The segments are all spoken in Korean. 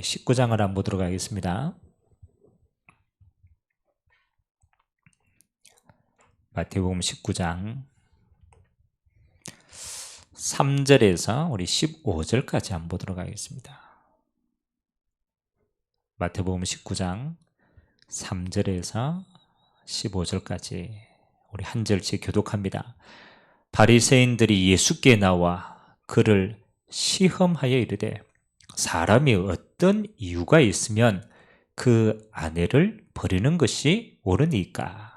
19장을 한번 보도록 하겠습니다. 마태복음 19장 3절에서 우리 15절까지 한번 보도록 하겠습니다. 마태복음 19장 3절에서 15절까지 우리 한 절씩 교독합니다. 바리새인들이 예수께 나와 그를 시험하여 이르되 사람이 어떤 이유가 있으면 그 아내를 버리는 것이 옳으니까?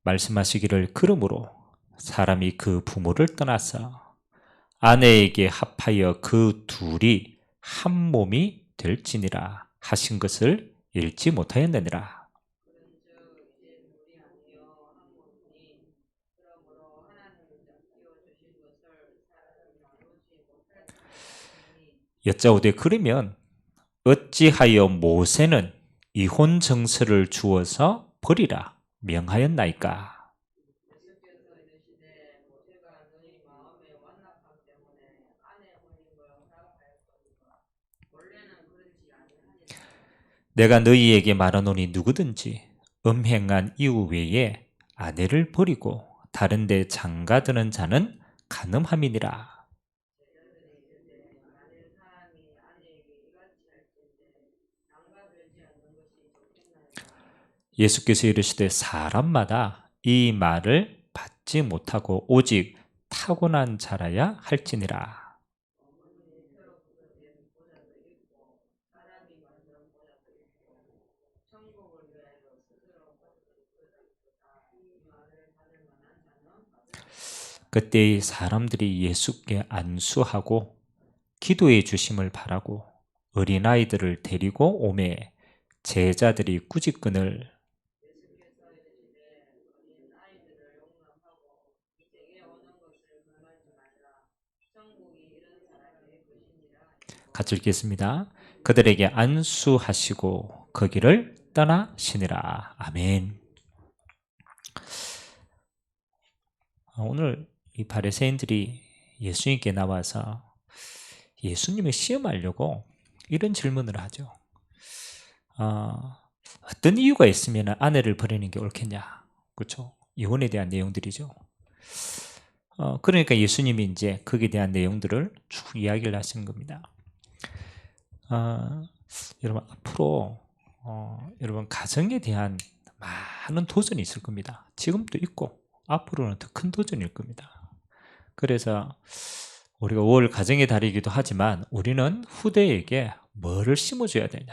말씀하시기를 그러므로 사람이 그 부모를 떠나서 아내에게 합하여 그 둘이 한 몸이 될지니라 하신 것을 읽지 못하였느니라. 여짜오되 그러면 어찌하여 모세는 이혼 정서를 주어서 버리라 명하였나이까? 내가 너희에게 말하노니 누구든지 음행한 이후 외에 아내를 버리고 다른 데 장가드는 자는 간음함이니라. 예수께서 이르시되 사람마다 이 말을 받지 못하고 오직 타고난 자라야 할지니라. 그때 사람들이 예수께 안수하고 기도해 주심을 바라고 어린아이들을 데리고 오매 제자들이 꾸짖거늘 같이 읽겠습니다. 그들에게 안수하시고 거기를 떠나시니라. 아멘. 오늘 이 바리새인들이 예수님께 나와서 예수님을 시험하려고 이런 질문을 하죠. 어떤 이유가 있으면 아내를 버리는 게 옳겠냐? 그렇죠? 이혼에 대한 내용들이죠. 그러니까 예수님이 이제 거기에 대한 내용들을 쭉 이야기를 하신 겁니다. 여러분 앞으로 여러분 가정에 대한 많은 도전이 있을 겁니다. 지금도 있고 앞으로는 더 큰 도전일 겁니다. 그래서 우리가 5월 가정의 달이기도 하지만 우리는 후대에게 뭐를 심어줘야 되냐?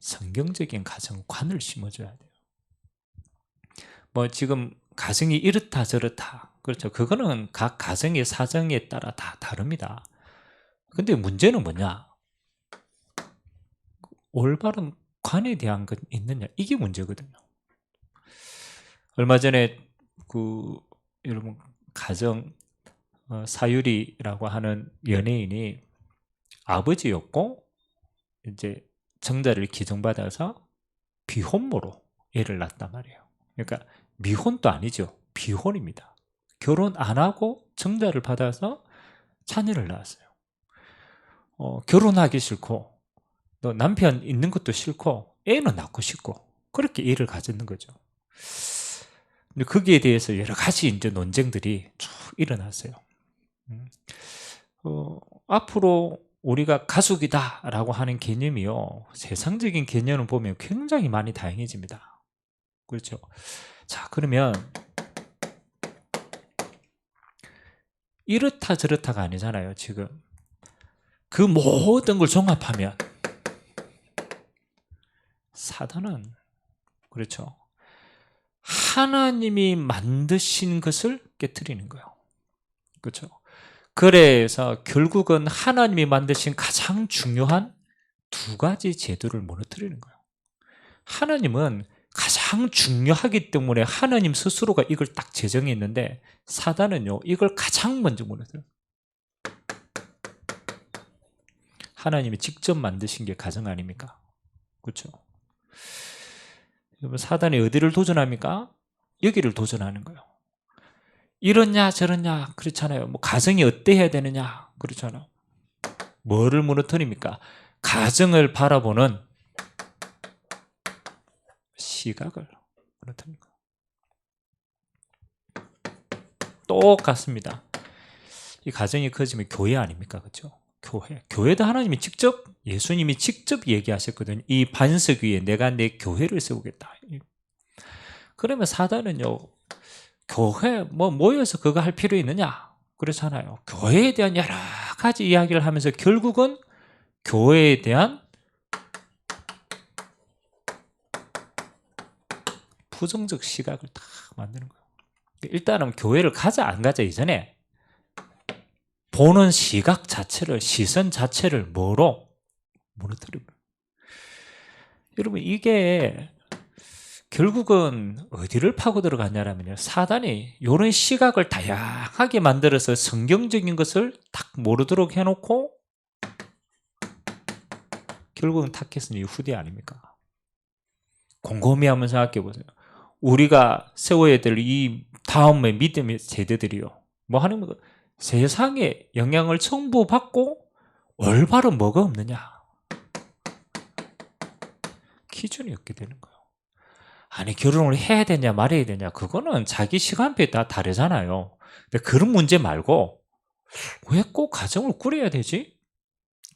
성경적인 가정관을 심어줘야 돼요. 뭐 지금 가정이 이렇다 저렇다, 그렇죠? 그거는 각 가정의 사정에 따라 다 다릅니다. 근데 문제는 뭐냐? 올바른 관에 대한 것 있느냐, 이게 문제거든요. 얼마 전에 여러분 가정 사유리라고 하는 연예인이 아버지였고 이제 정자를 기증받아서 비혼모로 애를 낳았단 말이에요. 그러니까 미혼도 아니죠. 비혼입니다. 결혼 안 하고 정자를 받아서 자녀를 낳았어요. 결혼하기 싫고 또 남편 있는 것도 싫고 애는 낳고 싶고 그렇게 애를 가졌는 거죠. 근데 거기에 대해서 여러 가지 이제 논쟁들이 쭉 일어났어요. 앞으로 우리가 가족이다라고 하는 개념이요, 세상적인 개념을 보면 굉장히 많이 다양해집니다. 그렇죠? 자, 그러면 이렇다 저렇다가 아니잖아요. 지금 그 모든 걸 종합하면 사단은, 그렇죠, 하나님이 만드신 것을 깨트리는 거예요. 그렇죠? 그래서 결국은 하나님이 만드신 가장 중요한 두 가지 제도를 무너뜨리는 거예요. 하나님은 가장 중요하기 때문에 하나님 스스로가 이걸 딱 제정했는데 사단은요, 이걸 가장 먼저 무너뜨려요. 하나님이 직접 만드신 게 가정 아닙니까? 그렇죠? 여러분, 사단이 어디를 도전합니까? 여기를 도전하는 거예요. 이러냐 저러냐 그렇잖아요. 뭐 가정이 어때야 되느냐 그렇잖아요. 뭐를 무너뜨립니까? 가정을 바라보는 시각을 무너뜨립니다. 똑같습니다. 이 가정이 커지면 교회 아닙니까? 그렇죠? 교회도 하나님이 직접, 예수님이 직접 얘기하셨거든요. 이 반석 위에 내가 내 교회를 세우겠다. 그러면 사단은요, 교회 뭐 모여서 그거 할 필요 있느냐? 그렇잖아요. 교회에 대한 여러 가지 이야기를 하면서 결국은 교회에 대한 부정적 시각을 다 만드는 거예요. 일단은 교회를 가자 안 가자 이전에 보는 시각 자체를, 시선 자체를 뭐로 무너뜨리고. 여러분, 이게 결국은 어디를 파고 들어갔냐면요, 사단이 이런 시각을 다양하게 만들어서 성경적인 것을 딱 모르도록 해놓고 결국은 타겟은 후대 아닙니까? 곰곰이 한번 생각해 보세요. 우리가 세워야 될 이 다음의 믿음의 세대들이요, 뭐 하는 거, 세상에 영향을 청부받고 올바른 뭐가 없느냐? 기준이 없게 되는 거예요. 아니, 결혼을 해야 되냐 말아야 되냐, 그거는 자기 시간표에 다 다르잖아요. 근데 그런 문제 말고 왜 꼭 가정을 꾸려야 되지?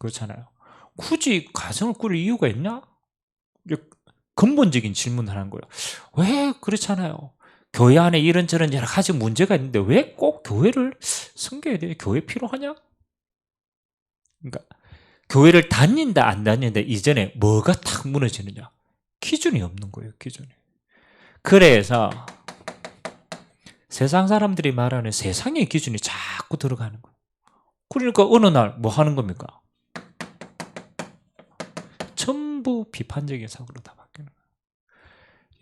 그렇잖아요. 굳이 가정을 꾸릴 이유가 있냐? 근본적인 질문을 하는 거예요. 왜 그렇잖아요. 교회 안에 이런저런 여러 가지 문제가 있는데 왜 꼭 교회를 섬겨야 돼? 교회 필요하냐? 그러니까 교회를 다닌다 안 다닌다 이전에 뭐가 탁 무너지느냐? 기준이 없는 거예요. 기준이. 그래서 세상 사람들이 말하는 세상의 기준이 자꾸 들어가는 거예요. 그러니까 어느 날 뭐 하는 겁니까? 전부 비판적인 사고로 다 바뀌는 거예요.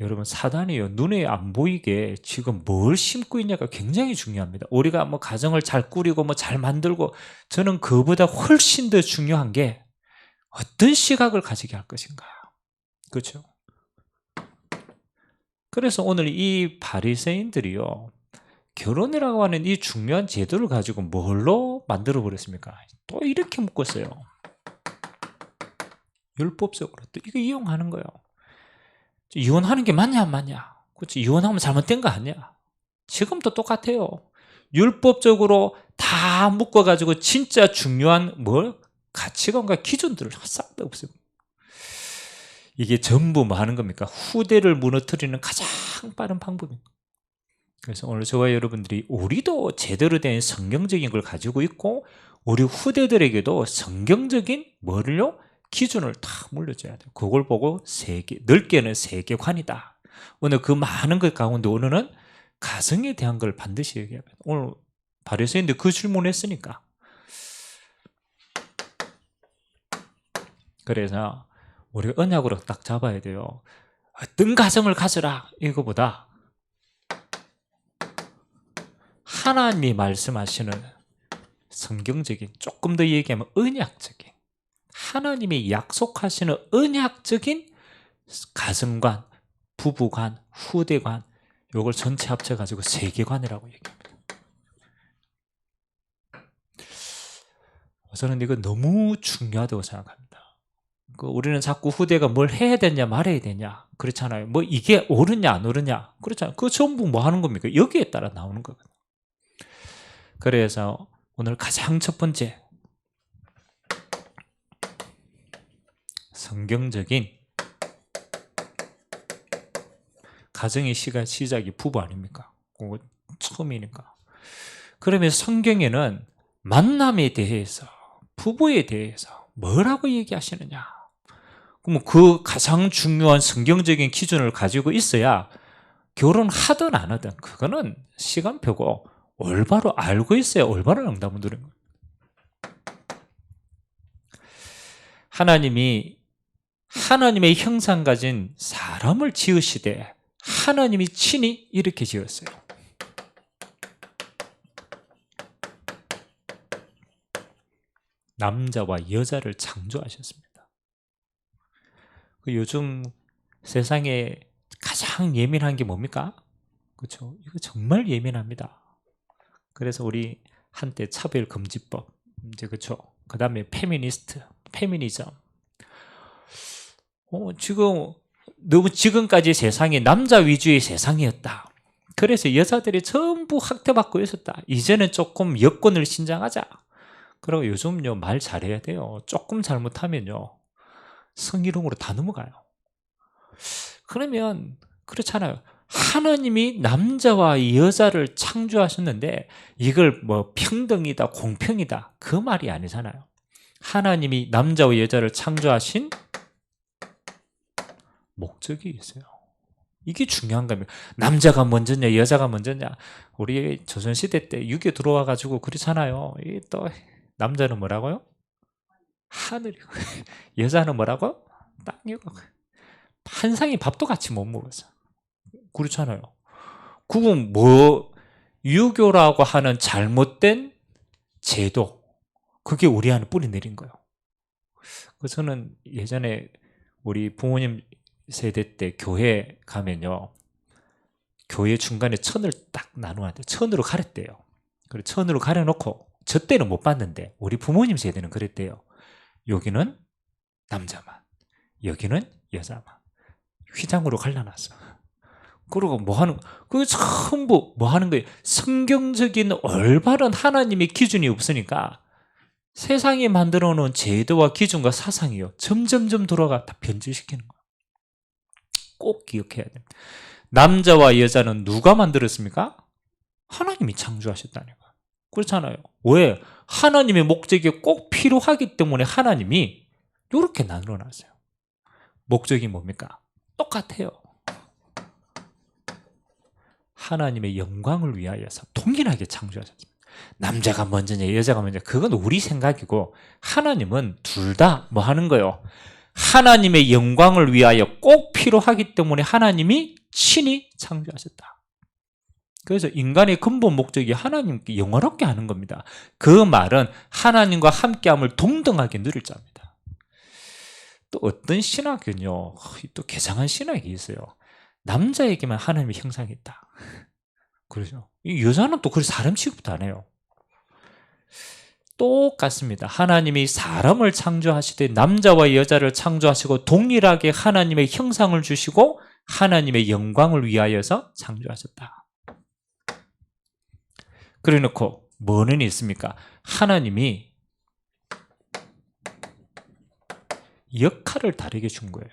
여러분, 사단이요, 눈에 안 보이게 지금 뭘 심고 있냐가 굉장히 중요합니다. 우리가 뭐 가정을 잘 꾸리고 뭐 잘 만들고, 저는 그보다 훨씬 더 중요한 게 어떤 시각을 가지게 할 것인가. 그렇죠? 그래서 오늘 이 바리새인들이요, 결혼이라고 하는 이 중요한 제도를 가지고 뭘로 만들어 버렸습니까? 또 이렇게 묶었어요. 율법적으로 또 이거 이용하는 거예요. 이혼하는 게 맞냐 안 맞냐? 그렇지, 이혼하면 잘못된 거 아니야. 지금도 똑같아요. 율법적으로 다 묶어가지고 진짜 중요한 가치관과 기준들을 싹 다 없애요. 이게 전부 뭐 하는 겁니까? 후대를 무너뜨리는 가장 빠른 방법입니다. 그래서 오늘 저와 여러분들이 우리도 제대로 된 성경적인 걸 가지고 있고 우리 후대들에게도 성경적인 뭐를요? 기준을 다 물려줘야 돼요. 그걸 보고 넓게는 세계관이다. 오늘 그 많은 것 가운데 오늘은 가정에 대한 걸 반드시 얘기합니다. 오늘 바리새인들 그 질문했으니까. 그래서 우리가 언약으로 딱 잡아야 돼요. 어떤 가정을 가져라 이거보다 하나님이 말씀하시는 성경적인, 조금 더 얘기하면 언약적인, 하나님이 약속하시는 언약적인 가정관, 부부관, 후대관, 요걸 전체 합쳐가지고 세계관이라고 얘기합니다. 저는 이거 너무 중요하다고 생각합니다. 우리는 자꾸 후대가 뭘 해야 되냐 말아야 되냐 그렇잖아요. 뭐 이게 옳으냐 안 옳으냐 그렇잖아요. 그거 전부 뭐 하는 겁니까? 여기에 따라 나오는 거거든요. 그래서 오늘 가장 첫 번째, 성경적인 가정의 시작이 부부 아닙니까? 그거 처음이니까. 그러면 성경에는 만남에 대해서, 부부에 대해서 뭐라고 얘기하시느냐? 그럼 그 가장 중요한 성경적인 기준을 가지고 있어야 결혼하든 안 하든 그거는 시간표고 올바로 알고 있어야 올바른 응답을 누리는 거예요. 하나님이 하나님의 형상 가진 사람을 지으시되 하나님이 친히 이렇게 지었어요. 남자와 여자를 창조하셨습니다. 요즘 세상에 가장 예민한 게 뭡니까? 그렇죠? 이거 정말 예민합니다. 그래서 우리 한때 차별금지법, 이제 그렇죠. 그 다음에 페미니즘. 지금 너무 지금까지 세상이 남자 위주의 세상이었다. 그래서 여자들이 전부 학대받고 있었다. 이제는 조금 여권을 신장하자. 그리고 요즘요 말 잘해야 돼요. 조금 잘못하면요 성희롱으로 다 넘어가요. 그러면 그렇잖아요. 하나님이 남자와 여자를 창조하셨는데 이걸 뭐 평등이다 공평이다 그 말이 아니잖아요. 하나님이 남자와 여자를 창조하신 목적이 있어요. 이게 중요한 겁니다. 남자가 먼저냐 여자가 먼저냐. 우리 조선시대 때 유교 들어와가지고 그렇잖아요. 이게 또 남자는 뭐라고요? 하늘이고 여자는 뭐라고? 땅이고 한 상이 밥도 같이 못 먹었어. 그렇잖아요. 그건 뭐 유교라고 하는 잘못된 제도 그게 우리 안에 뿌리 내린 거예요. 그래서 저는 예전에 우리 부모님 세대 때 교회 가면요 교회 중간에 천을 딱 나누었는데 천으로 가렸대요. 그리고 천으로 가려놓고 저 때는 못 봤는데 우리 부모님 세대는 그랬대요. 여기는 남자만 여기는 여자만 휘장으로 갈라놨어. 그리고 그게 전부 뭐 하는 거예요? 성경적인 올바른 하나님의 기준이 없으니까 세상이 만들어 놓은 제도와 기준과 사상이요 점점점 돌아가 다 변질시키는 거예요. 꼭 기억해야 됩니다. 남자와 여자는 누가 만들었습니까? 하나님이 창조하셨다는 거예요. 그렇잖아요. 왜? 하나님의 목적이 꼭 필요하기 때문에 하나님이 이렇게 나눠놨어요. 목적이 뭡니까? 똑같아요. 하나님의 영광을 위하여서 동일하게 창조하셨습니다. 남자가 먼저냐 여자가 먼저냐 그건 우리 생각이고 하나님은 둘 다 뭐 하는 거예요? 하나님의 영광을 위하여 꼭 필요하기 때문에 하나님이 친히 창조하셨다. 그래서 인간의 근본 목적이 하나님께 영화롭게 하는 겁니다. 그 말은 하나님과 함께함을 동등하게 누릴 자입니다. 또 어떤 신학은요 또 개장한 신학이 있어요. 남자에게만 하나님의 형상이 있다. 그렇죠. 여자는 또 그래서 사람 취급도 안 해요. 똑같습니다. 하나님이 사람을 창조하시되 남자와 여자를 창조하시고 동일하게 하나님의 형상을 주시고 하나님의 영광을 위하여서 창조하셨다. 그래 놓고 뭐는 있습니까? 하나님이 역할을 다르게 준 거예요.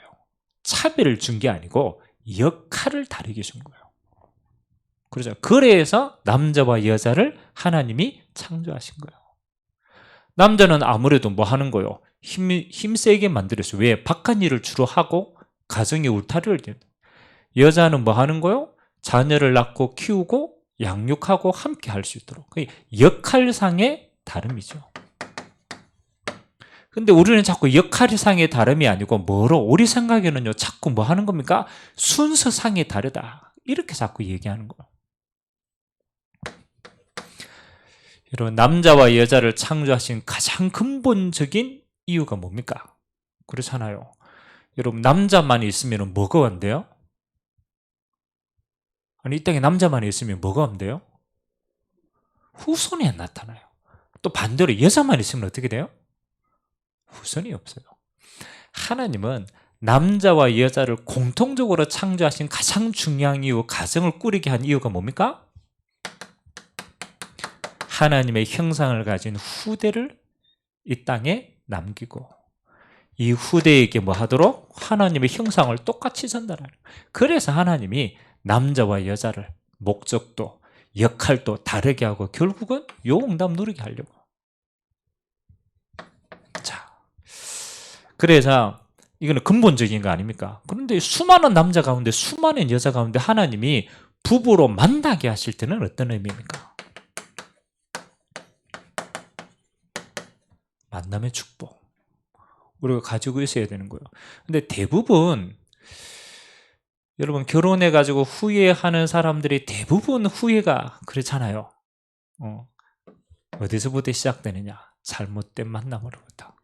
차별을 준 게 아니고 역할을 다르게 준 거예요. 그렇죠. 그래서 남자와 여자를 하나님이 창조하신 거예요. 남자는 아무래도 뭐 하는 거예요? 힘세게 만들었어요. 왜? 바깥일을 주로 하고 가정의 울타리를 댄다. 여자는 뭐 하는 거예요? 자녀를 낳고 키우고 양육하고 함께 할 수 있도록. 역할상의 다름이죠. 근데 우리는 자꾸 역할상의 다름이 아니고 뭐로? 우리 생각에는요 자꾸 뭐 하는 겁니까? 순서상이 다르다. 이렇게 자꾸 얘기하는 거예요. 여러분 남자와 여자를 창조하신 가장 근본적인 이유가 뭡니까? 그렇잖아요. 여러분 남자만 있으면 뭐가 안 돼요? 아니 이 땅에 남자만 있으면 뭐가 안 돼요? 후손이 안 나타나요. 또 반대로 여자만 있으면 어떻게 돼요? 후손이 없어요. 하나님은 남자와 여자를 공통적으로 창조하신 가장 중요한 이유, 가정을 꾸리게 한 이유가 뭡니까? 하나님의 형상을 가진 후대를 이 땅에 남기고 이 후대에게 뭐 하도록? 하나님의 형상을 똑같이 전달하는 거예요. 그래서 하나님이 남자와 여자를 목적도 역할도 다르게 하고 결국은 용담 누리게 하려고. 자, 그래서 이거는 근본적인 거 아닙니까? 그런데 수많은 남자 가운데 수많은 여자 가운데 하나님이 부부로 만나게 하실 때는 어떤 의미입니까? 만남의 축복. 우리가 가지고 있어야 되는 거예요. 근데 대부분 여러분 결혼해가지고 후회하는 사람들이 대부분 후회가 그렇잖아요. 어디서부터 시작되느냐? 잘못된 만남으로부터.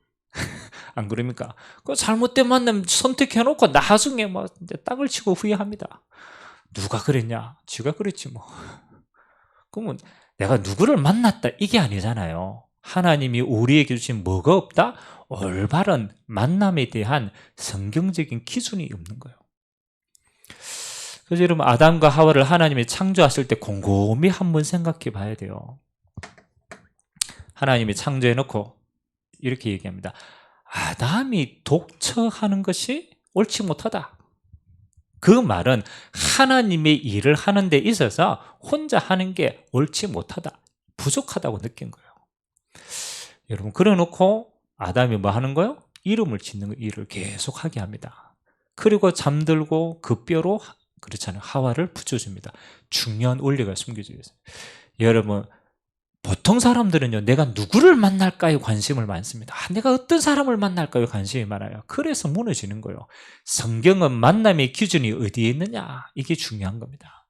안 그럽니까? 그 잘못된 만남 선택해놓고 나중에 뭐 이제 땅을 치고 후회합니다. 누가 그랬냐? 지가 그랬지 뭐. 그러면 내가 누구를 만났다 이게 아니잖아요. 하나님이 우리에게 주신 뭐가 없다? 올바른 만남에 대한 성경적인 기준이 없는 거예요. 그래서 여러분 아담과 하와를 하나님이 창조하실 때 곰곰이 한번 생각해 봐야 돼요. 하나님이 창조해놓고 이렇게 얘기합니다. 아담이 독처하는 것이 옳지 못하다. 그 말은 하나님의 일을 하는 데 있어서 혼자 하는 게 옳지 못하다, 부족하다고 느낀 거예요. 여러분 그래놓고 아담이 뭐 하는 거예요? 이름을 짓는 일을 계속하게 합니다. 그리고 잠들고 그 뼈로 그렇잖아요. 하와를 붙여줍니다. 중요한 원리가 숨겨져 있어요. 여러분 보통 사람들은요, 내가 누구를 만날까에 관심을 많습니다. 내가 어떤 사람을 만날까에 관심이 많아요. 그래서 무너지는 거예요. 성경은 만남의 기준이 어디에 있느냐, 이게 중요한 겁니다.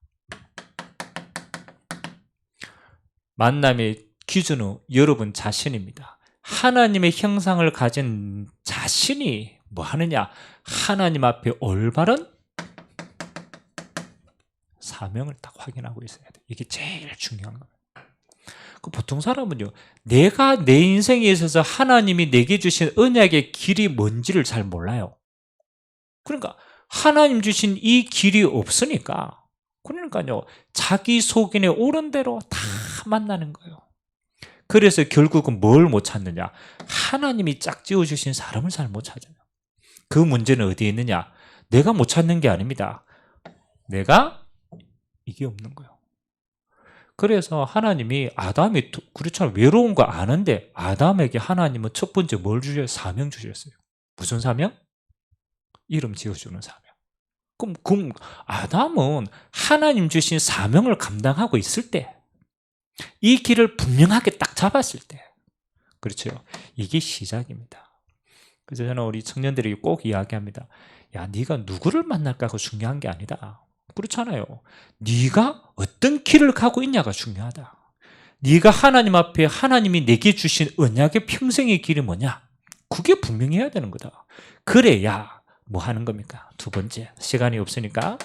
만남의 기준은 여러분 자신입니다. 하나님의 형상을 가진 자신이 뭐 하느냐, 하나님 앞에 올바른 사명을 딱 확인하고 있어야 돼요. 이게 제일 중요한 겁니다. 보통 사람은요, 내가 내 인생에 있어서 하나님이 내게 주신 언약의 길이 뭔지를 잘 몰라요. 그러니까 하나님 주신 이 길이 없으니까, 그러니까요, 자기 속인에 옳은 대로 다 만나는 거예요. 그래서 결국은 뭘 못 찾느냐? 하나님이 짝지어 주신 사람을 잘 못 찾아요. 그 문제는 어디에 있느냐? 내가 못 찾는 게 아닙니다. 내가 이게 없는 거예요. 그래서 하나님이 아담이 그렇잖아요. 외로운 거 아는데 아담에게 하나님은 첫 번째 뭘 주셨어요? 사명 주셨어요. 무슨 사명? 이름 지어주는 사명. 그럼 아담은 하나님 주신 사명을 감당하고 있을 때, 이 길을 분명하게 딱 잡았을 때, 그렇죠? 이게 시작입니다. 그래서 저는 우리 청년들에게 꼭 이야기합니다. 야, 네가 누구를 만날까가 중요한 게 아니다. 그렇잖아요. 네가 어떤 길을 가고 있냐가 중요하다. 네가 하나님 앞에 하나님이 내게 주신 언약의 평생의 길이 뭐냐? 그게 분명해야 되는 거다. 그래야 뭐 하는 겁니까? 두 번째, 시간이 없으니까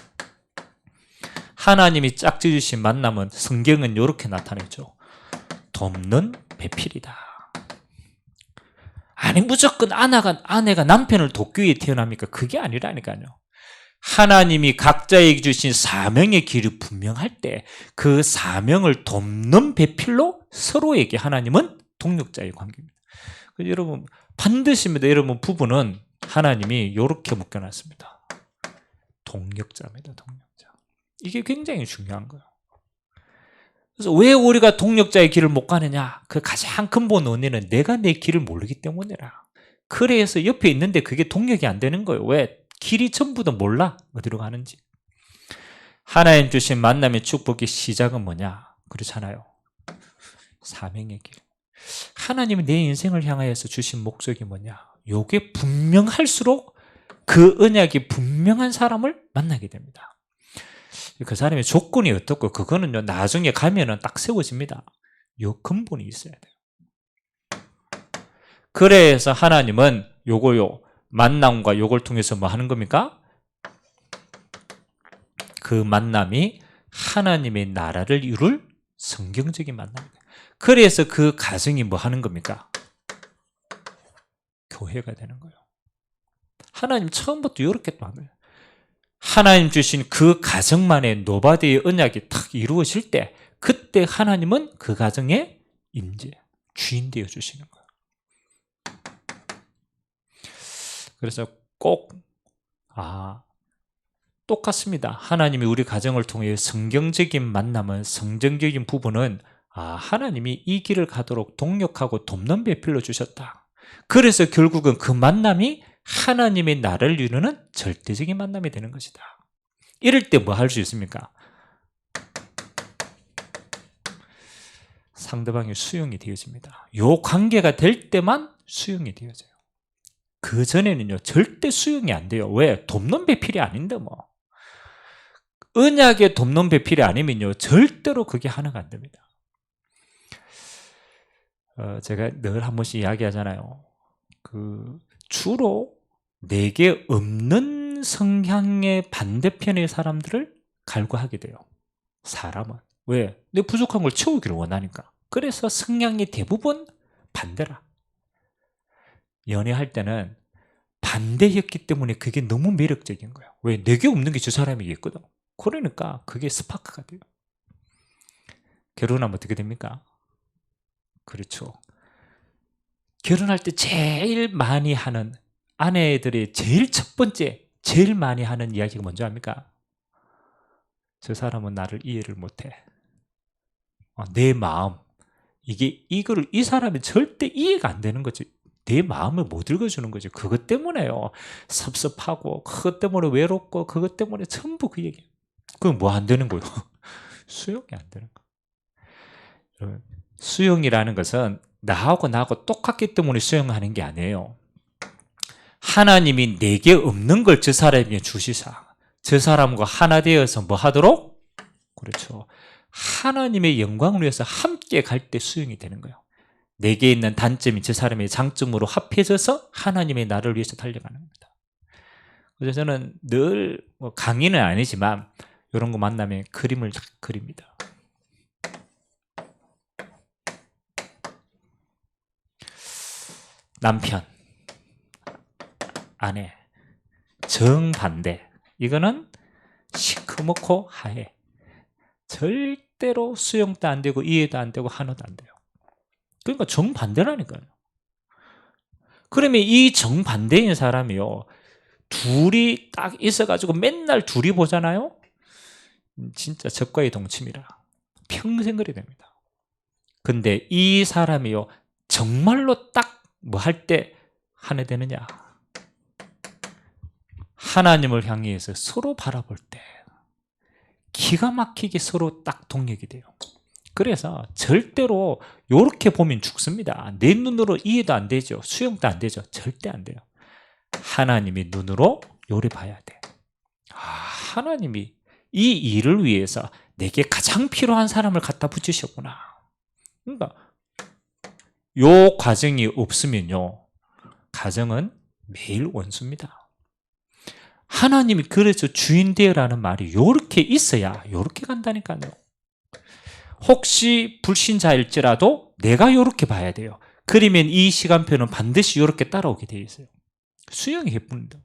하나님이 짝지으신 만남은 성경은 이렇게 나타내죠. 돕는 배필이다. 아니 무조건 아내가 남편을 돕기 위해 태어납니까? 그게 아니라니까요. 하나님이 각자에게 주신 사명의 길이 분명할 때 그 사명을 돕는 배필로 서로에게 하나님은 동력자의 관계입니다. 여러분 반드시입니다. 여러분 부부는 하나님이 이렇게 묶여놨습니다. 동력자입니다. 동력자. 이게 굉장히 중요한 거예요. 그래서 왜 우리가 동력자의 길을 못 가느냐? 그 가장 근본 원인은 내가 내 길을 모르기 때문이라. 그래서 옆에 있는데 그게 동력이 안 되는 거예요. 왜? 길이 전부 다 몰라. 어디로 가는지. 하나님 주신 만남의 축복의 시작은 뭐냐? 그렇잖아요. 사명의 길. 하나님이 내 인생을 향하여서 주신 목적이 뭐냐? 요게 분명할수록 그 언약이 분명한 사람을 만나게 됩니다. 그 사람의 조건이 어떻고 그거는요 나중에 가면은 딱 세워집니다. 요 근본이 있어야 돼요. 그래서 하나님은 요거요 만남과 요걸 통해서 뭐 하는 겁니까? 그 만남이 하나님의 나라를 이룰 성경적인 만남입니다. 그래서 그 가정이 뭐 하는 겁니까? 교회가 되는 거예요. 하나님 처음부터 이렇게 또 하는 거예요. 하나님 주신 그 가정만의 노바디의 언약이 탁 이루어질 때 그때 하나님은 그 가정의 임재, 주인 되어 주시는 거예요. 그래서 꼭 똑같습니다. 하나님이 우리 가정을 통해 성경적인 만남은, 성경적인 부분은 하나님이 이 길을 가도록 동력하고 돕는 배필로 주셨다. 그래서 결국은 그 만남이 하나님의 나라를 이루는 절대적인 만남이 되는 것이다. 이럴 때 뭐 할 수 있습니까? 상대방이 수용이 되어집니다. 요 관계가 될 때만 수용이 되어져요. 그 전에는요 절대 수용이 안 돼요. 왜? 돕는 배필이 아닌데 뭐. 언약의 돕는 배필이 아니면요 절대로 그게 하나가 안 됩니다. 제가 늘 한 번씩 이야기하잖아요. 그 주로 내게 없는 성향의 반대편의 사람들을 갈구하게 돼요. 사람은. 왜? 내 부족한 걸 채우기를 원하니까. 그래서 성향이 대부분 반대라. 연애할 때는 반대였기 때문에 그게 너무 매력적인 거예요. 왜? 내게 없는 게 저 사람에게 있거든. 그러니까 그게 스파크가 돼요. 결혼하면 어떻게 됩니까? 그렇죠. 결혼할 때 제일 많이 하는, 아내들이 제일 첫 번째 제일 많이 하는 이야기가 뭔지 압니까? 저 사람은 나를 이해를 못해. 내 마음, 이거를 이 사람이 절대 이해가 안 되는 거지. 내 마음을 못 읽어주는 거죠. 그것 때문에요. 섭섭하고, 그것 때문에 외롭고, 그것 때문에 전부 그 얘기. 그건 뭐 안 되는 거예요? 수용이 안 되는 거예요. 수용이라는 것은 나하고 똑같기 때문에 수용하는 게 아니에요. 하나님이 내게 없는 걸 저 사람에게 주시사, 저 사람과 하나 되어서 뭐 하도록? 그렇죠. 하나님의 영광을 위해서 함께 갈 때 수용이 되는 거예요. 내게 있는 단점이 저 사람의 장점으로 합해져서 하나님의 나를 위해서 달려가는 겁니다. 그래서 저는 늘 강의는 아니지만 이런 거 만나면 그림을 그립니다. 남편, 아내, 정반대. 이거는 시커멓고 하얘. 절대로 수용도 안 되고 이해도 안 되고 하나도 안 돼요. 그러니까 정반대라니까요. 그러면 이 정반대인 사람이요, 둘이 딱 있어가지고 맨날 둘이 보잖아요. 진짜 적과의 동침이라 평생 그리 됩니다. 근데 이 사람이요, 정말로 딱 뭐 할 때 하나 되느냐, 하나님을 향해서 서로 바라볼 때 기가 막히게 서로 딱 동력이 돼요. 그래서 절대로 이렇게 보면 죽습니다. 내 눈으로 이해도 안 되죠. 수용도 안 되죠. 절대 안 돼요. 하나님이 눈으로 요리 봐야 돼. 하나님이 이 일을 위해서 내게 가장 필요한 사람을 갖다 붙이셨구나. 그러니까 요 과정이 없으면요, 가정은 매일 원수입니다. 하나님이 그래서 주인 되어라는 말이 요렇게 있어야 요렇게 간다니까요. 혹시 불신자일지라도 내가 요렇게 봐야 돼요. 그러면 이 시간표는 반드시 요렇게 따라오게 되어 있어요. 수용이 예쁩니다.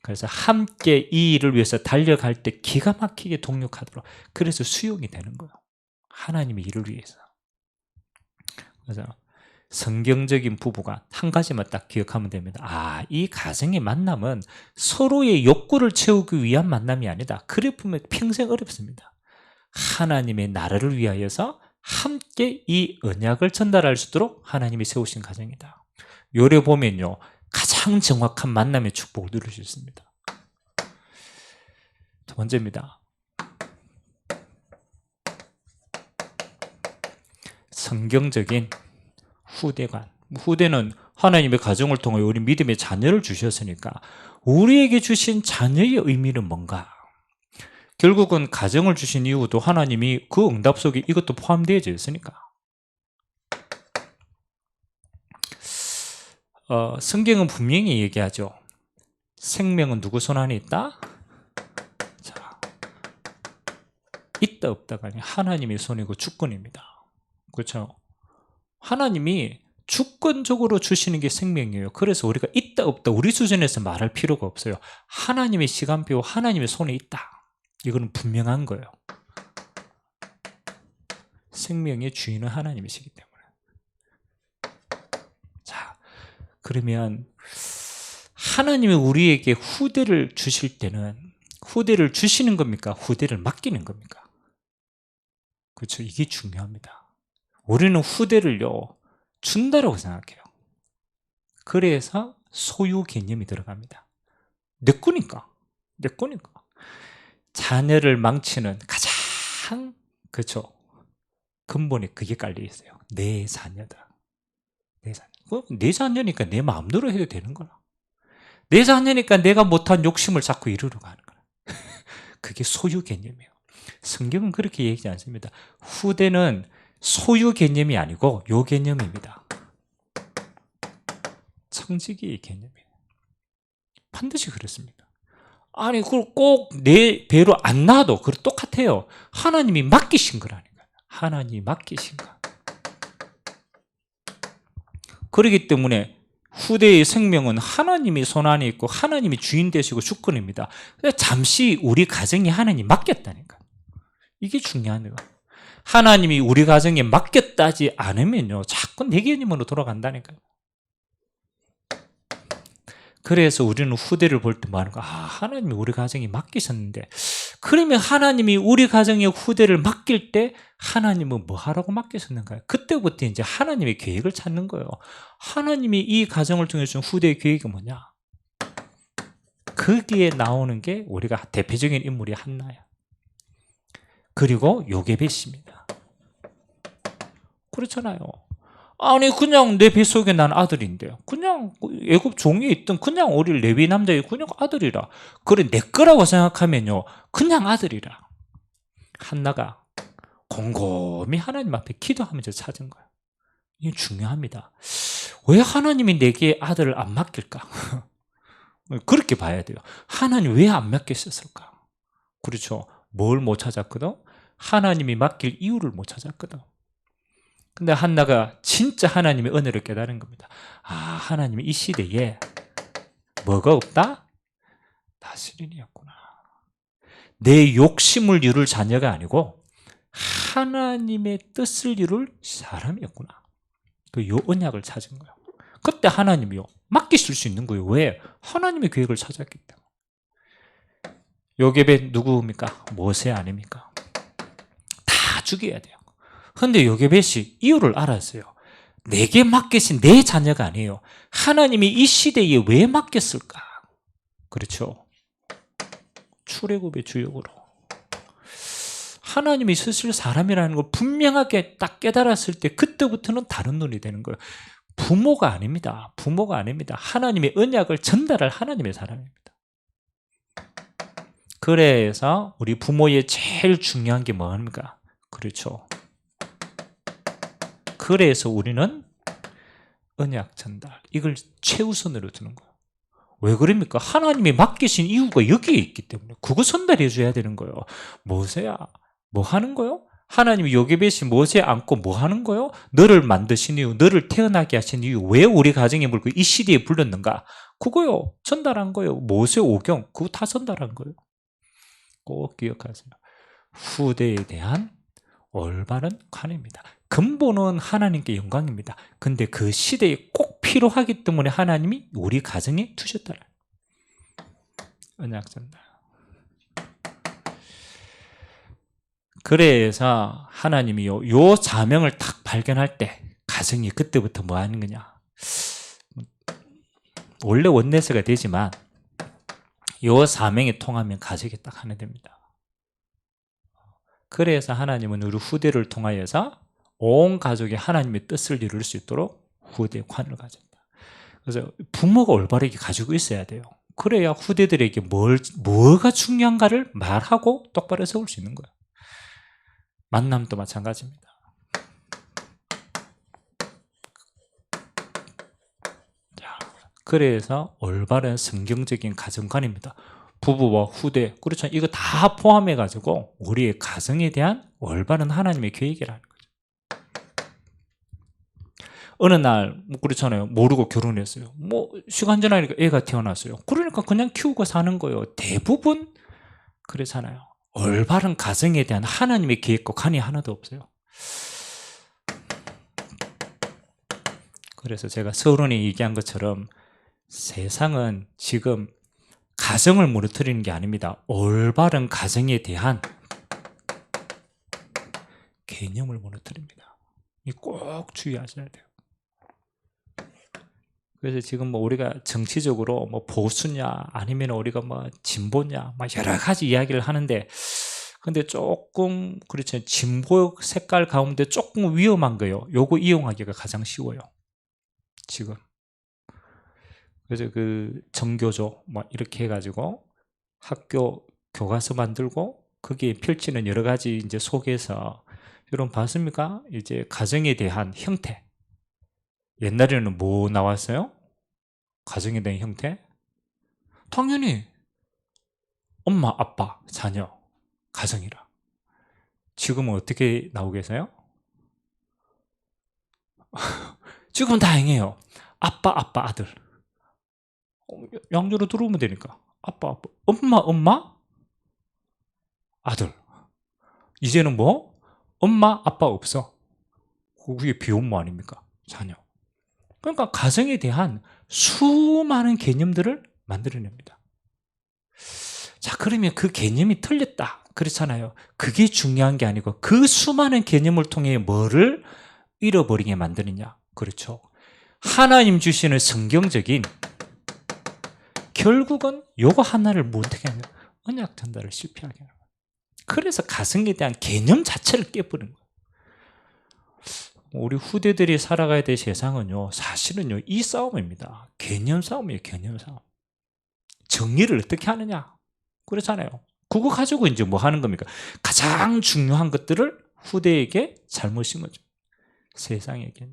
그래서 함께 이 일을 위해서 달려갈 때 기가 막히게 동력하도록, 그래서 수용이 되는 거예요. 하나님의 일을 위해서. 그래서 성경적인 부부가 한 가지만 딱 기억하면 됩니다. 이 가정의 만남은 서로의 욕구를 채우기 위한 만남이 아니다. 그래 보면 평생 어렵습니다. 하나님의 나라를 위하여서 함께 이 언약을 전달할 수 있도록 하나님이 세우신 가정이다. 요래 보면요, 가장 정확한 만남의 축복을 누릴 수 있습니다. 두 번째입니다. 성경적인 후대관. 후대는 하나님의 가정을 통해 우리 믿음의 자녀를 주셨으니까 우리에게 주신 자녀의 의미는 뭔가? 결국은 가정을 주신 이유도 하나님이 그 응답 속에 이것도 포함되어 있으니까. 성경은 분명히 얘기하죠. 생명은 누구 손 안에 있다? 자, 있다 없다가 아니라 하나님의 손이고 주권입니다. 그렇죠? 하나님이 주권적으로 주시는 게 생명이에요. 그래서 우리가 있다 없다 우리 수준에서 말할 필요가 없어요. 하나님의 시간표, 하나님의 손에 있다. 이거는 분명한 거예요. 생명의 주인은 하나님이시기 때문에. 자, 그러면 하나님이 우리에게 후대를 주실 때는 후대를 주시는 겁니까? 후대를 맡기는 겁니까? 그렇죠. 이게 중요합니다. 우리는 후대를요, 준다라고 생각해요. 그래서 소유 개념이 들어갑니다. 내 거니까. 내 거니까. 자녀를 망치는 가장, 그렇죠, 근본에 그게 깔려 있어요. 내 자녀다. 내 자녀. 내 자녀니까 내 마음대로 해도 되는 거야. 내 자녀니까 내가 못한 욕심을 자꾸 이루려고 하는 거야. 그게 소유 개념이에요. 성경은 그렇게 얘기하지 않습니다. 후대는 소유 개념이 아니고 요 개념입니다. 성직의 개념이에요. 반드시 그렇습니다. 아니 그걸 꼭 내 배로 안 놔도 그 똑같아요. 하나님이 맡기신 거라니까요. 하나님이 맡기신 거. 그렇기 때문에 후대의 생명은 하나님이 손안에 있고 하나님이 주인 되시고 주권입니다. 잠시 우리 가정이 하나님 맡겼다니까. 이게 중요한 거예요. 하나님이 우리 가정에 맡겼다지 않으면요 자꾸 내 개념으로 돌아간다니까요. 그래서 우리는 후대를 볼 때 뭐 하는 거야? 하나님이 우리 가정에 맡기셨는데, 그러면 하나님이 우리 가정에 후대를 맡길 때 하나님은 뭐 하라고 맡기셨는가요? 그때부터 이제 하나님의 계획을 찾는 거예요. 하나님이 이 가정을 통해 준 후대의 계획이 뭐냐? 거기에 나오는 게 우리가 대표적인 인물이 한나야. 그리고 요게벳입니다. 그렇잖아요. 아니 그냥 내 뱃속에 난 아들인데 그냥 애굽 종에 있던 그냥 어릴 레위 남자의 그냥 아들이라, 그래 내 거라고 생각하면요 그냥 아들이라. 한나가 곰곰이 하나님 앞에 기도하면서 찾은 거예요. 이게 중요합니다. 왜 하나님이 내게 아들을 안 맡길까? 그렇게 봐야 돼요. 하나님 왜 안 맡겼을까? 그렇죠. 뭘 못 찾았거든? 하나님이 맡길 이유를 못 찾았거든. 근데 한나가 진짜 하나님의 은혜를 깨달은 겁니다. 하나님이 이 시대에 뭐가 없다? 다스린이었구나. 내 욕심을 이룰 자녀가 아니고 하나님의 뜻을 이룰 사람이었구나. 요 언약을 찾은 거예요. 그때 하나님이요 맡기실 수 있는 거예요. 왜? 하나님의 계획을 찾았기 때문에. 요게벳 누구입니까? 모세 아닙니까? 다 죽여야 돼요. 그런데 요게벳이 이유를 알았어요. 내게 맡기신 내 자녀가 아니에요. 하나님이 이 시대에 왜 맡겼을까? 그렇죠. 출애굽의 주역으로 하나님이 쓰실 사람이라는 걸 분명하게 딱 깨달았을 때 그때부터는 다른 눈이 되는 거예요. 부모가 아닙니다. 부모가 아닙니다. 하나님의 언약을 전달할 하나님의 사람입니다. 그래서 우리 부모의 제일 중요한 게 뭐합니까? 그렇죠. 그래서 우리는 언약 전달, 이걸 최우선으로 두는 거예요. 왜 그럽니까? 하나님이 맡기신 이유가 여기에 있기 때문에 그거 전달해 줘야 되는 거예요. 모세야 뭐 하는 거요? 하나님이 요게벳이 모세에 안고 뭐 하는 거요? 너를 만드신 이유, 너를 태어나게 하신 이유, 왜 우리 가정에 물고 이 시대에 불렀는가? 그거요 전달한 거예요. 모세 오경 그거 다 전달한 거예요. 꼭 기억하세요. 후대에 대한 올바른 관입니다. 근본은 하나님께 영광입니다. 근데 그 시대에 꼭 필요하기 때문에 하나님이 우리 가정에 두셨다는 언약 전달. 그래서 하나님이 요 사명을 딱 발견할 때 가정이 그때부터 뭐 하는 거냐? 원래 원내세가 되지만 요 사명이 통하면 가정이 딱 하나 됩니다. 그래서 하나님은 우리 후대를 통하여서 온 가족이 하나님의 뜻을 이룰 수 있도록 후대의 관을 가진다. 그래서 부모가 올바르게 가지고 있어야 돼요. 그래야 후대들에게 뭐가 중요한가를 말하고 똑바로 세울 수 있는 거예요. 만남도 마찬가지입니다. 그래서 올바른 성경적인 가정관입니다. 부부와 후대, 그렇죠. 이거 다 포함해가지고 우리의 가정에 대한 올바른 하나님의 계획이라는 거죠. 어느 날, 그렇잖아요. 모르고 결혼했어요. 시간 지나니까 애가 태어났어요. 그러니까 그냥 키우고 사는 거예요. 대부분 그렇잖아요. 올바른 가정에 대한 하나님의 계획과 관이 하나도 없어요. 그래서 제가 서론에 얘기한 것처럼 세상은 지금 가정을 무너뜨리는 게 아닙니다. 올바른 가정에 대한 개념을 무너뜨립니다. 꼭 주의하셔야 돼요. 그래서 지금 우리가 정치적으로 보수냐 아니면 우리가 진보냐 여러 가지 이야기를 하는데, 근데 조금 그렇죠. 진보 색깔 가운데 조금 위험한 거예요. 요거 이용하기가 가장 쉬워요. 지금. 그래서 그 정교조 이렇게 해가지고 학교 교과서 만들고 거기에 펼치는 여러 가지 이제 속에서, 여러분 봤습니까? 이제 가정에 대한 형태. 옛날에는 뭐 나왔어요? 가정에 대한 형태? 당연히 엄마, 아빠, 자녀, 가정이라. 지금은 어떻게 나오고 계세요? 지금은 다행이에요. 아빠, 아들. 양조로 들어오면 되니까. 아빠, 엄마, 아들. 이제는 뭐? 엄마, 아빠 없어. 그게 비혼모 아닙니까? 자녀. 그러니까 가정에 대한 수많은 개념들을 만들어냅니다. 자, 그러면 그 개념이 틀렸다. 그렇잖아요. 그게 중요한 게 아니고 그 수많은 개념을 통해 뭐를 잃어버리게 만드느냐. 그렇죠. 하나님 주시는 성경적인 결국은 요거 하나를 못하게 하는 언약 전달을 실패하게 하는 거예요. 그래서 가정에 대한 개념 자체를 깨버리는 거예요. 우리 후대들이 살아가야 될 세상은요, 사실은요, 이 싸움입니다. 개념 싸움이에요, 개념 싸움. 정리를 어떻게 하느냐. 그렇잖아요. 그거 가지고 이제 뭐 하는 겁니까? 가장 중요한 것들을 후대에게 잘못 심어줘. 세상에게요.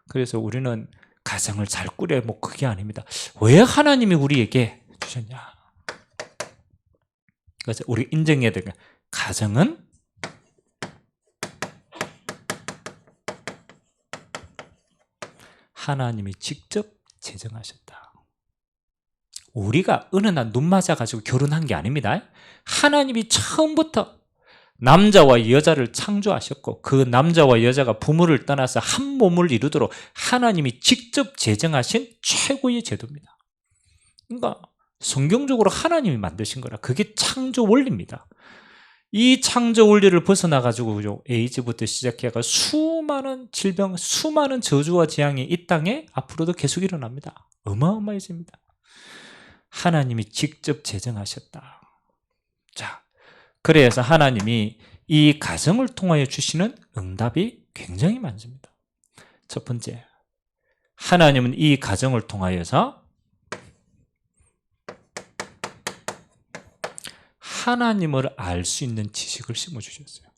그래서 우리는 가정을 잘 꾸려, 뭐 그게 아닙니다. 왜 하나님이 우리에게 주셨냐? 그래서 우리 인정해야 되는 가정은 하나님이 직접 제정하셨다. 우리가 어느 날 눈 맞아가지고 결혼한 게 아닙니다. 하나님이 처음부터 남자와 여자를 창조하셨고 그 남자와 여자가 부모를 떠나서 한 몸을 이루도록 하나님이 직접 제정하신 최고의 제도입니다. 그러니까 성경적으로 하나님이 만드신 거라. 그게 창조 원리입니다. 이 창조 원리를 벗어나가지고 에이즈부터 시작해가 수많은 질병, 수많은 저주와 재앙이 이 땅에 앞으로도 계속 일어납니다. 어마어마해집니다. 하나님이 직접 제정하셨다. 자, 그래서 하나님이 이 가정을 통하여 주시는 응답이 굉장히 많습니다. 첫 번째, 하나님은 이 가정을 통하여서 하나님을 알 수 있는 지식을 심어주셨어요.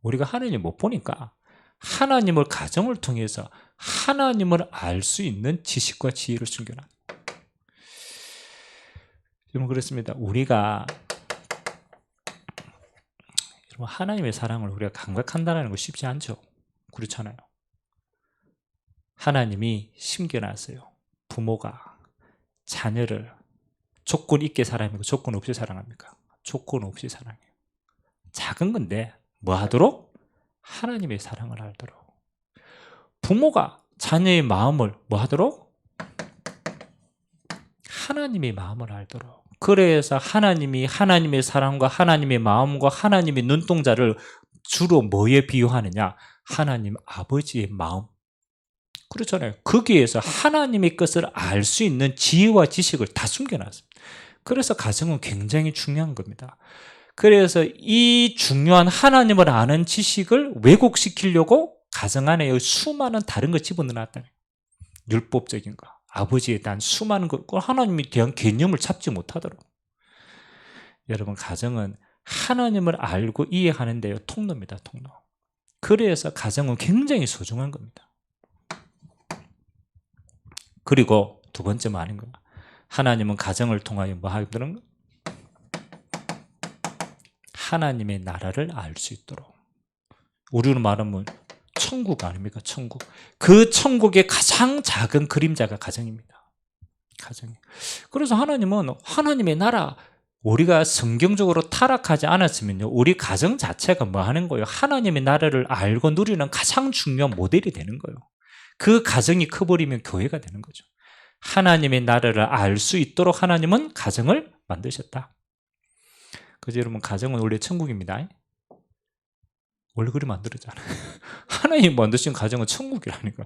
우리가 하나님을 못 보니까 하나님을 가정을 통해서 하나님을 알 수 있는 지식과 지혜를 숨겨놔. 여러분 그렇습니다. 우리가 하나님의 사랑을 우리가 감각한다는 거 쉽지 않죠. 그렇잖아요. 하나님이 심겨놨어요. 부모가 자녀를 조건 있게 사랑합니까? 조건 없이 사랑합니까? 조건 없이 사랑해요. 작은 건데 뭐 하도록? 하나님의 사랑을 알도록. 부모가 자녀의 마음을 뭐 하도록? 하나님의 마음을 알도록. 그래서 하나님이 하나님의 사랑과 하나님의 마음과 하나님의 눈동자를 주로 뭐에 비유하느냐? 하나님 아버지의 마음. 그렇잖아요. 거기에서 하나님의 것을 알 수 있는 지혜와 지식을 다 숨겨놨습니다. 그래서 가정은 굉장히 중요한 겁니다. 그래서 이 중요한 하나님을 아는 지식을 왜곡시키려고 가정 안에 수많은 다른 걸 집어넣었다. 율법적인 거, 아버지에 대한 수많은 것, 하나님에 대한 개념을 잡지 못하도록. 여러분 가정은 하나님을 알고 이해하는 데요 통로입니다. 통로. 그래서 가정은 굉장히 소중한 겁니다. 그리고 두 번째 말인 거야. 하나님은 가정을 통하여 뭐 하는 거? 하나님의 나라를 알 수 있도록. 우리로 말하면 천국 아닙니까? 천국. 그 천국의 가장 작은 그림자가 가정입니다. 가정이. 그래서 하나님은 하나님의 나라, 우리가 성경적으로 타락하지 않았으면요, 우리 가정 자체가 뭐 하는 거예요? 하나님의 나라를 알고 누리는 가장 중요한 모델이 되는 거예요. 그 가정이 커버리면 교회가 되는 거죠. 하나님의 나라를 알 수 있도록 하나님은 가정을 만드셨다. 그래서 여러분 가정은 원래 천국입니다. 원래 그리 만들었잖아요. 하나님 만드신 가정은 천국이라니까.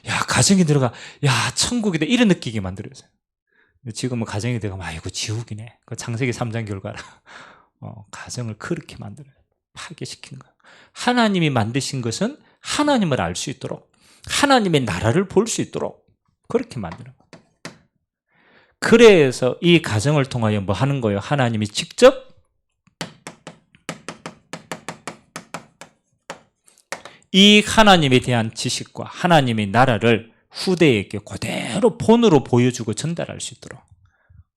야, 가정이 들어가, 야, 천국이다 이런 느끼게 만들었어요. 근데 지금은 가정이 들어가면 아이고 지옥이네. 그 창세기 3장 결과라. 가정을 그렇게 만들어요. 파괴시킨 거예요. 하나님이 만드신 것은 하나님을 알 수 있도록, 하나님의 나라를 볼 수 있도록 그렇게 만드는 거예요. 그래서 이 가정을 통하여 뭐 하는 거예요? 하나님이 직접 이 하나님에 대한 지식과 하나님의 나라를 후대에게 그대로 본으로 보여주고 전달할 수 있도록.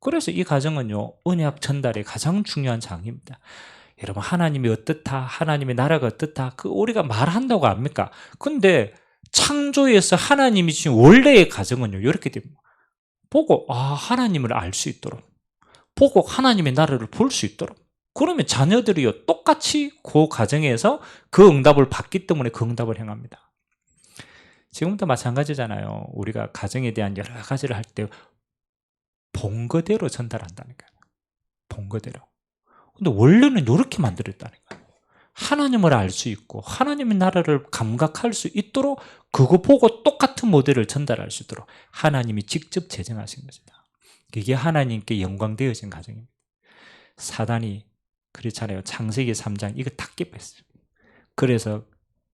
그래서 이 가정은요, 언약 전달의 가장 중요한 장입니다. 여러분, 하나님이 어떻다, 하나님의 나라가 어떻다, 그 우리가 말한다고 압니까? 근데 창조에서 하나님이 주신 원래의 가정은요, 이렇게 됩니다. 보고 하나님을 알 수 있도록, 보고 하나님의 나라를 볼 수 있도록. 그러면 자녀들이요, 똑같이 그 가정에서 그 응답을 받기 때문에 그 응답을 행합니다. 지금도 마찬가지잖아요. 우리가 가정에 대한 여러 가지를 할 때 본 거대로 전달한다니까요. 본 거대로. 근데 원래는 이렇게 만들었다니까요. 하나님을 알 수 있고 하나님의 나라를 감각할 수 있도록 그거 보고 똑같은 모델을 전달할 수 있도록 하나님이 직접 제정하신 것이다. 그게 하나님께 영광되어진 가정입니다. 사단이 그렇잖아요. 창세기 3장 이거 다 깨뺐어요. 그래서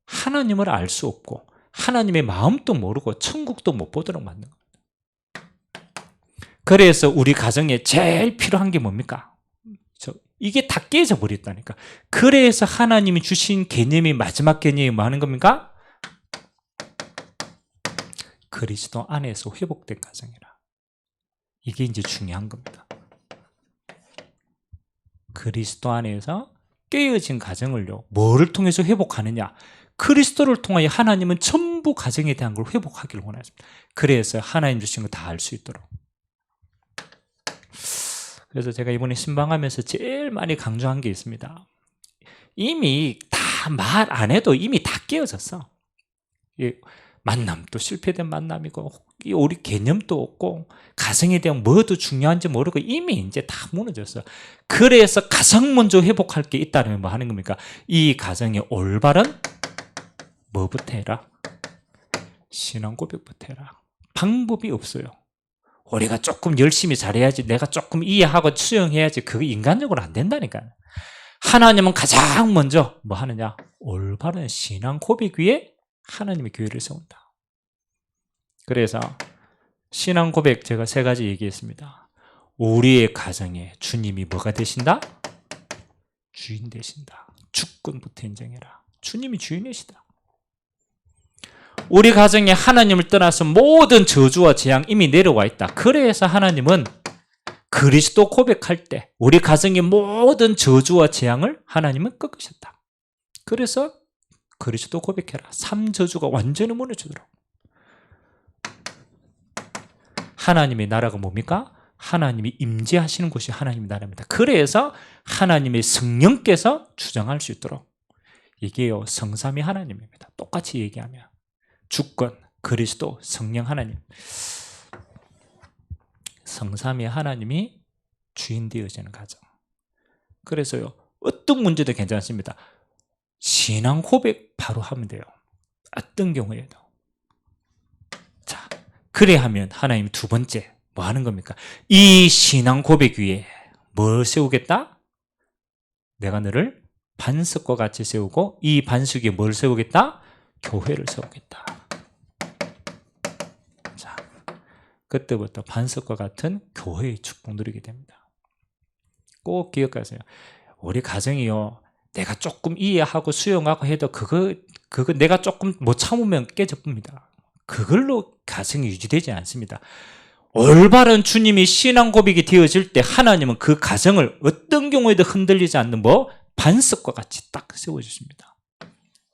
하나님을 알 수 없고 하나님의 마음도 모르고 천국도 못 보도록 만든 겁니다. 그래서 우리 가정에 제일 필요한 게 뭡니까? 이게 다 깨져 버렸다니까. 그래서 하나님이 주신 개념이 마지막 개념이 뭐 하는 겁니까? 그리스도 안에서 회복된 가정이라. 이게 이제 중요한 겁니다. 그리스도 안에서 깨어진 가정을요, 뭐를 통해서 회복하느냐? 그리스도를 통하여 하나님은 전부 가정에 대한 걸 회복하기를 원하십니다. 그래서 하나님 주신 거 다 알 수 있도록. 그래서 제가 이번에 신방하면서 제일 많이 강조한 게 있습니다. 이미 다 말 안 해도 이미 다 깨어졌어. 만남도 실패된 만남이고 우리 개념도 없고 가정에 대한 뭐도 중요한지 모르고 이미 이제 다 무너졌어. 그래서 가장 먼저 회복할 게 있다면 뭐 하는 겁니까? 이 가정의 올바른 뭐부터 해라? 신앙 고백부터 해라. 방법이 없어요. 우리가 조금 열심히 잘해야지, 내가 조금 이해하고 수용해야지, 그게 인간적으로 안 된다니까요. 하나님은 가장 먼저 뭐 하느냐? 올바른 신앙 고백 위에 하나님의 교회를 세운다. 그래서 신앙 고백 제가 3가지 얘기했습니다. 우리의 가정에 주님이 뭐가 되신다? 주인 되신다. 주권부터 인정해라. 주님이 주인이시다. 우리 가정에 하나님을 떠나서 모든 저주와 재앙 이미 내려와 있다. 그래서 하나님은 그리스도 고백할 때 우리 가정의 모든 저주와 재앙을 하나님은 꺾으셨다. 그래서 그리스도 고백해라. 3저주가 완전히 무너지도록. 하나님의 나라가 뭡니까? 하나님이 임재하시는 곳이 하나님의 나라입니다. 그래서 하나님의 성령께서 주장할 수 있도록. 이게요, 성삼위 하나님입니다. 똑같이 얘기하면. 주권, 그리스도, 성령 하나님. 성삼위 하나님이 주인 되어지는 가정. 그래서요, 어떤 문제도 괜찮습니다. 신앙 고백 바로 하면 돼요. 어떤 경우에도. 자, 그래 하면 하나님 2번째 뭐 하는 겁니까? 이 신앙 고백 위에 뭘 세우겠다? 내가 너를 반석과 같이 세우고 이 반석 위에 뭘 세우겠다? 교회를 세우겠다. 자, 그때부터 반석과 같은 교회의 축복 누리게 됩니다. 꼭 기억하세요. 우리 가정이요, 내가 조금 이해하고 수용하고 해도 그거 내가 조금 못 참으면 깨져봅니다. 그걸로 가정이 유지되지 않습니다. 올바른 주님이 신앙 고백이 되어질 때 하나님은 그 가정을 어떤 경우에도 흔들리지 않는 반석과 같이 딱 세워주십니다.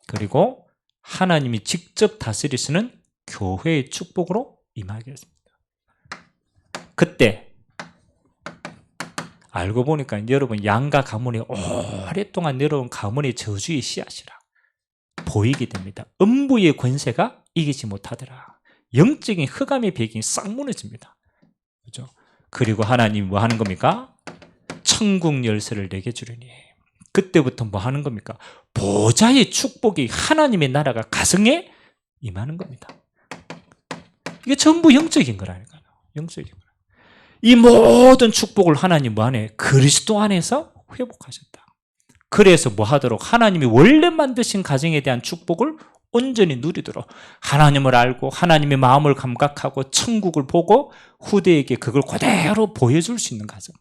그리고 하나님이 직접 다스리시는 교회의 축복으로 임하게 했습니다. 그때 알고 보니까 여러분, 양가 가문이 오랫동안 내려온 가문의 저주의 씨앗이라 보이게 됩니다. 음부의 권세가 이기지 못하더라. 영적인 흑암의 배경이 싹 무너집니다. 그렇죠? 그리고 하나님이 뭐 하는 겁니까? 천국 열쇠를 내게 주려니. 그때부터 뭐 하는 겁니까? 보좌의 축복이, 하나님의 나라가 가정에 임하는 겁니다. 이게 전부 영적인 거라니까요. 영적인 거. 이 모든 축복을 하나님 뭐 안에? 그리스도 안에서 회복하셨다. 그래서 뭐 하도록? 하나님이 원래 만드신 가정에 대한 축복을 온전히 누리도록 하나님을 알고 하나님의 마음을 감각하고 천국을 보고 후대에게 그걸 그대로 보여줄 수 있는 가정.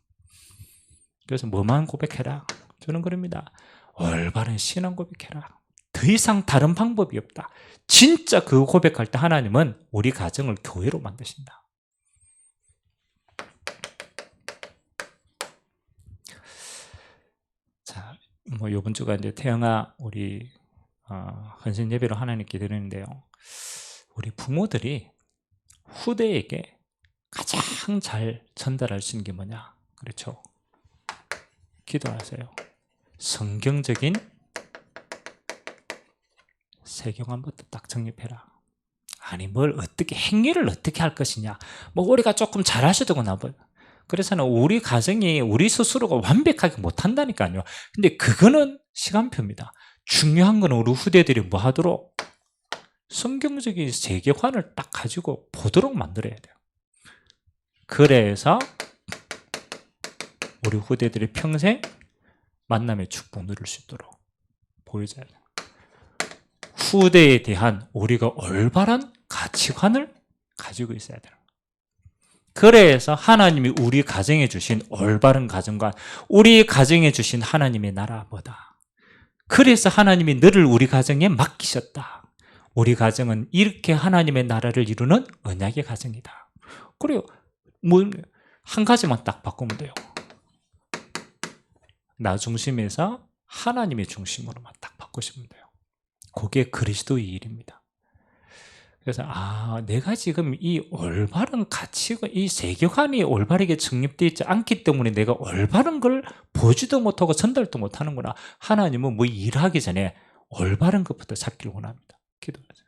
그래서 뭐만 고백해라? 저는 그럽니다. 올바른 신앙 고백해라. 더 이상 다른 방법이 없다. 진짜 그 고백할 때 하나님은 우리 가정을 교회로 만드신다. 자, 뭐 이번 주가 이제 태영아 우리 헌신 예배로 하나님께 드리는데요. 우리 부모들이 후대에게 가장 잘 전달할 수 있는 게 뭐냐? 그렇죠. 기도하세요. 성경적인 세경안부터 딱 정립해라. 아니 뭘 어떻게 행위를 어떻게 할 것이냐. 뭐 우리가 조금 잘하셔도거나 뭐. 그래서는 우리 가정이 우리 스스로가 완벽하게 못한다니까요. 근데 그거는 시간표입니다. 중요한 건 우리 후대들이 뭐 하도록 성경적인 세계관을 딱 가지고 보도록 만들어야 돼요. 그래서 우리 후대들이 평생 만남의 축복 누릴 수 있도록 보여줘야 돼요. 후대에 대한 우리가 올바른 가치관을 가지고 있어야 돼요. 그래서 하나님이 우리 가정에 주신 올바른 가정관, 우리 가정에 주신 하나님의 나라 뭐다. 그래서 하나님이 너를 우리 가정에 맡기셨다. 우리 가정은 이렇게 하나님의 나라를 이루는 언약의 가정이다. 그래요. 뭐 한 가지만 딱 바꾸면 돼요. 나 중심에서 하나님의 중심으로만 딱 바꾸시면 돼요. 그게 그리스도의 일입니다. 그래서 내가 지금 이 올바른 가치가 이 세계관이 올바르게 정립되어 있지 않기 때문에 내가 올바른 걸 보지도 못하고 전달도 못하는구나. 하나님은 뭐 일하기 전에 올바른 것부터 찾기를 원합니다. 기도하세요.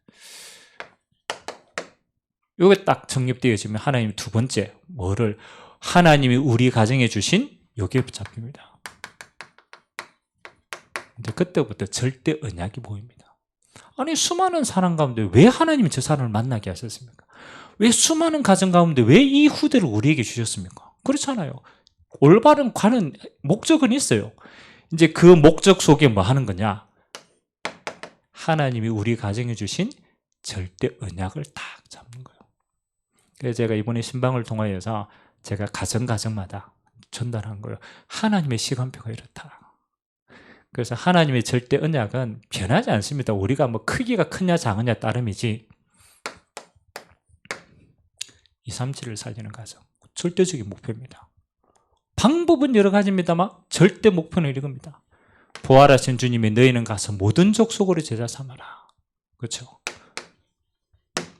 이게 딱 정립되어지면 하나님 두 번째 뭐를 하나님이 우리 가정에 주신 요게 잡힙니다. 이제 그때부터 절대 언약이 보입니다. 아니 수많은 사람 가운데 왜 하나님이 저 사람을 만나게 하셨습니까? 왜 수많은 가정 가운데 왜 이 후대를 우리에게 주셨습니까? 그렇잖아요. 올바른 관은 목적은 있어요. 이제 그 목적 속에 뭐 하는 거냐? 하나님이 우리 가정에 주신 절대 언약을 딱 잡는 거예요. 그래서 제가 이번에 신방을 통하여서 제가 가정마다 전달한 거예요. 하나님의 시간표가 이렇다. 그래서 하나님의 절대 언약은 변하지 않습니다. 우리가 뭐 크기가 크냐 작으냐 따름이지 237을 살리는 가정 절대적인 목표입니다. 방법은 여러 가지입니다만 절대 목표는 이겁니다. 부활하신 주님이 너희는 가서 모든 족속으로 제자 삼아라. 그렇죠?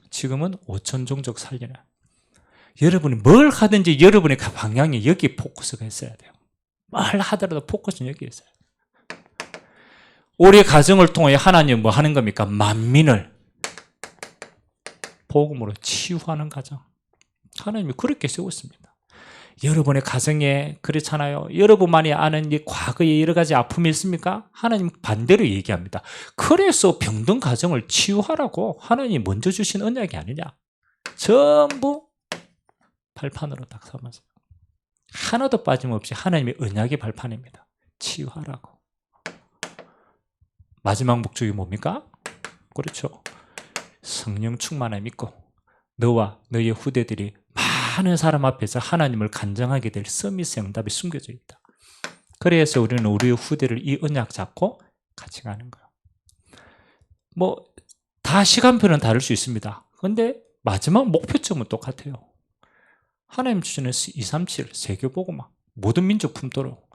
지금은 5천 종족 살리는 여러분이 뭘 하든지 여러분의 방향이 여기 포커스가 있어야 돼요. 뭘 하더라도 포커스는 여기 있어요. 우리 가정을 통해 하나님은 뭐 하는 겁니까? 만민을 복음으로 치유하는 가정. 하나님이 그렇게 세웠습니다. 여러분의 가정에 그렇잖아요. 여러분만이 아는 이 과거에 여러 가지 아픔이 있습니까? 하나님 반대로 얘기합니다. 그래서 병든 가정을 치유하라고 하나님이 먼저 주신 언약이 아니냐. 전부 발판으로 딱 삼았어요. 하나도 빠짐없이 하나님의 언약의 발판입니다. 치유하라고. 마지막 목적이 뭡니까? 그렇죠. 성령 충만함 있고 너와 너의 후대들이 많은 사람 앞에서 하나님을 간증하게 될 서밋의 응답이 숨겨져 있다. 그래서 우리는 우리의 후대를 이 언약 잡고 같이 가는 거예요. 뭐 다 시간표는 다를 수 있습니다. 그런데 마지막 목표점은 똑같아요. 하나님 주시는 237 세계복음화 모든 민족 품도록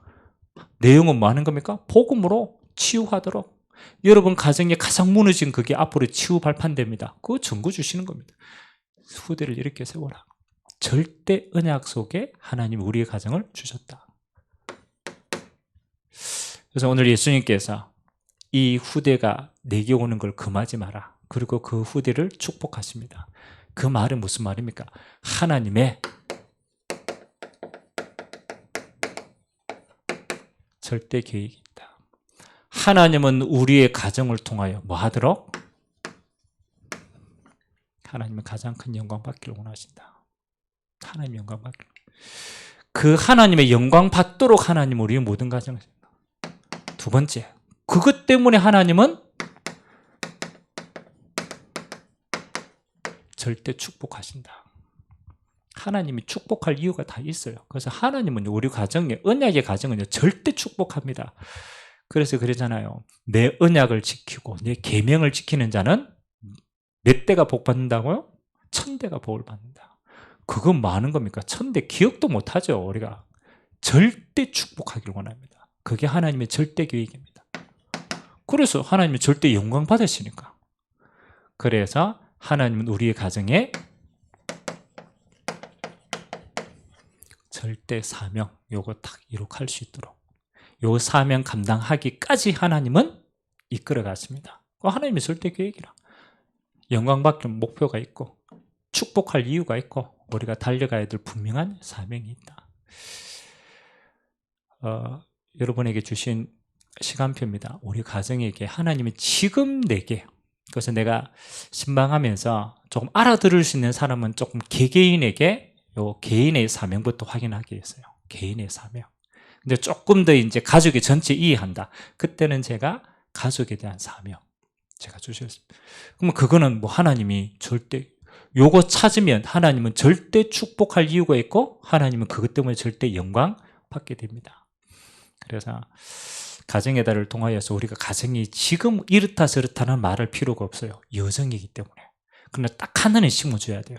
내용은 뭐 하는 겁니까? 복음으로 치유하도록 여러분 가정에 가장 무너진 그게 앞으로 치유 발판됩니다. 그거 전구 주시는 겁니다. 후대를 이렇게 세워라. 절대 언약 속에 하나님 우리의 가정을 주셨다. 그래서 오늘 예수님께서 이 후대가 내게 오는 걸 금하지 마라. 그리고 그 후대를 축복하십니다. 그 말은 무슨 말입니까? 하나님의 절대 계획이 있다. 하나님은 우리의 가정을 통하여 뭐 하도록? 하나님은 가장 큰 영광 받기를 원하신다. 하나님 영광 받기를. 그 하나님의 영광 받도록 하나님 우리의 모든 가정을. 두 번째, 그것 때문에 하나님은 절대 축복하신다. 하나님이 축복할 이유가 다 있어요. 그래서 하나님은 우리 가정에 언약의 가정은 절대 축복합니다. 그래서 그러잖아요. 내 언약을 지키고 내 계명을 지키는 자는 몇 대가 복 받는다고요? 1000대가 복을 받는다. 그건 많은 겁니까? 1000대 기억도 못하죠. 우리가 절대 축복하기를 원합니다. 그게 하나님의 절대 계획입니다. 그래서 하나님이 절대 영광 받으시니까. 그래서 하나님은 우리의 가정에 절대 사명 요거 딱 이룩할 수 있도록 요 사명 감당하기까지 하나님은 이끌어 갔습니다. 하나님의 절대 계획이라. 영광 받길 목표가 있고 축복할 이유가 있고 우리가 달려가야 될 분명한 사명이 있다. 여러분에게 주신 시간표입니다. 우리 가정에게 하나님이 지금 내게, 그래서 내가 신방하면서 조금 알아들을 수 있는 사람은 조금 개개인에게 요 개인의 사명부터 확인하게 했어요. 개인의 사명. 근데 조금 더 이제 가족의 전체 이해한다. 그때는 제가 가족에 대한 사명 제가 주셨습니다. 그러면 그거는 뭐 하나님이 절대 요거 찾으면 하나님은 절대 축복할 이유가 있고 하나님은 그것 때문에 절대 영광 받게 됩니다. 그래서 가정의 달을 통하여서 우리가 가정이 지금 이렇다 저렇다는 말할 필요가 없어요. 여정이기 때문에. 그러나 딱 하나는 심어줘야 돼요.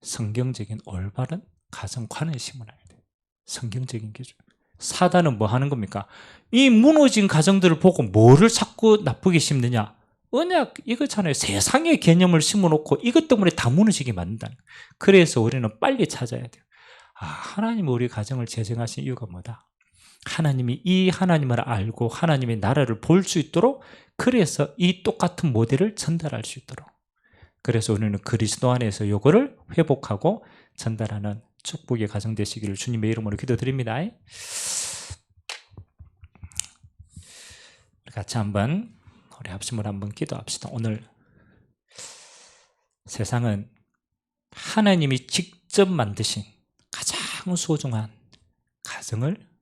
성경적인 올바른 가정관을 심어놔야 돼요. 성경적인 기준. 사단은 뭐 하는 겁니까? 이 무너진 가정들을 보고 뭐를 자꾸 나쁘게 심느냐? 언약 이거잖아요. 세상의 개념을 심어놓고 이것 때문에 다 무너지게 만든다. 그래서 우리는 빨리 찾아야 돼요. 하나님이 우리 가정을 재정하신 이유가 뭐다? 하나님이 이 하나님을 알고 하나님의 나라를 볼 수 있도록, 그래서 이 똑같은 모델을 전달할 수 있도록, 그래서 우리는 그리스도 안에서 이거를 회복하고 전달하는 축복의 가정 되시기를 주님의 이름으로 기도드립니다. 같이 한번 우리 합심을 한번 기도합시다. 오늘 세상은 하나님이 직접 만드신 가장 소중한 가정을